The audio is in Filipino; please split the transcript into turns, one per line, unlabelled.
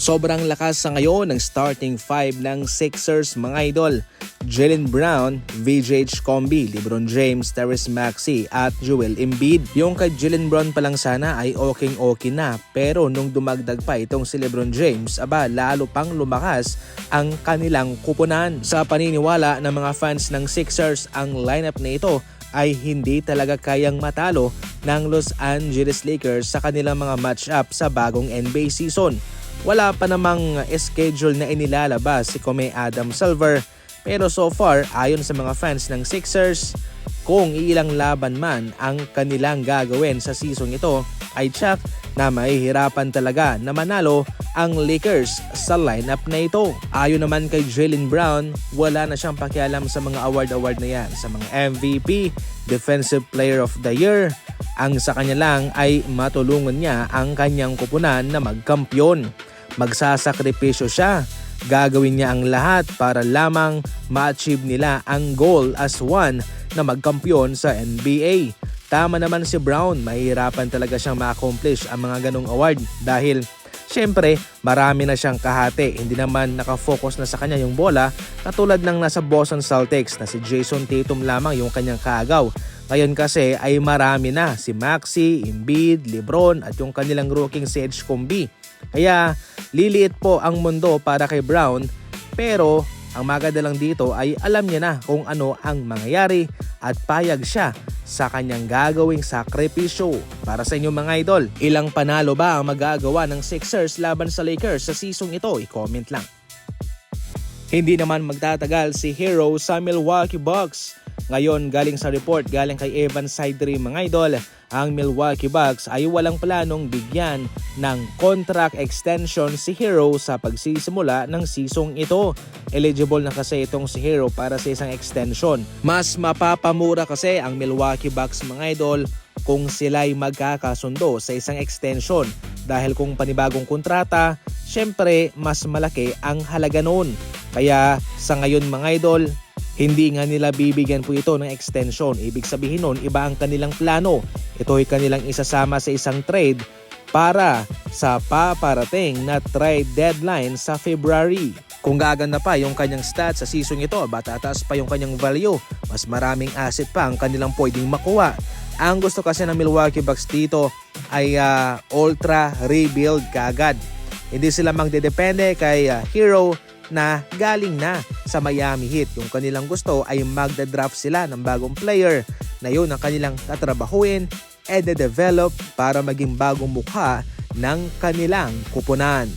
Sobrang lakas sa ngayon ng starting five ng Sixers mga idol. Jaylen Brown, VJH Combi, LeBron James, Tyrese Maxey at Joel Embiid. Yung kay Jaylen Brown pa lang sana ay okay na, pero nung dumagdag pa itong si LeBron James, lalo pang lumakas ang kanilang kupunan. Sa paniniwala ng mga fans ng Sixers, ang lineup na ito ay hindi talaga kayang matalo ng Los Angeles Lakers sa kanilang mga matchup sa bagong NBA season. Wala pa namang schedule na inilalabas si Kome Adam Silver, pero so far ayon sa mga fans ng Sixers, kung ilang laban man ang kanilang gagawin sa season ito ay tsak na mahihirapan talaga na manalo ang Lakers sa lineup na ito. Ayon naman kay Jaylen Brown, wala na siyang pakialam sa mga award na yan, sa mga MVP, Defensive Player of the Year. Ang sa kanya lang ay matulungan niya ang kanyang kupunan na magkampiyon. Magsasakripisyo siya. Gagawin niya ang lahat para lamang ma-achieve nila ang goal as one na magkampiyon sa NBA. Tama naman si Brown, mahihirapan talaga siyang ma-accomplish ang mga ganong award dahil syempre marami na siyang kahati. Hindi naman nakafocus na sa kanya yung bola katulad ng nasa Boston Celtics na si Jason Tatum lamang yung kanyang kaagaw. Ngayon kasi ay marami na si Maxey, Embiid, LeBron at yung kanilang rookie si VJH Combi. Kaya liliit po ang mundo para kay Brown, pero ang maganda lang dito ay alam niya na kung ano ang mangyayari at payag siya sa kanyang gagawing sakripisyo. Para sa inyo mga idol, ilang panalo ba ang magagawa ng Sixers laban sa Lakers sa season ito? I-comment lang. Hindi naman magtatagal si Hero sa Milwaukee Bucks. Ngayon, galing sa report galing kay Evan Sidri mga idol, ang Milwaukee Bucks ay walang planong bigyan ng contract extension si Hero sa pagsisimula ng season ito. Eligible na kasi itong si Hero para sa isang extension. Mas mapapamura kasi ang Milwaukee Bucks mga idol kung sila'y magkakasundo sa isang extension. Dahil kung panibagong kontrata, syempre mas malaki ang halaga noon. Kaya sa ngayon mga idol, hindi nga nila bibigyan po ito ng extension. Ibig sabihin nun, iba ang kanilang plano. Ito ay kanilang isasama sa isang trade para sa paparating na trade deadline sa February. Kung gaganda pa yung kanyang stats sa season ito, tataas pa yung kanyang value. Mas maraming asset pa ang kanilang pwedeng makuha. Ang gusto kasi ng Milwaukee Bucks dito ay ultra rebuild kaagad. Hindi sila magdedepende kay Hero na galing na sa Miami Heat. Yung kanilang gusto ay magda-draft sila ng bagong player na yun ang kanilang tatrabahuin and de-develop para maging bagong mukha ng kanilang kupunan.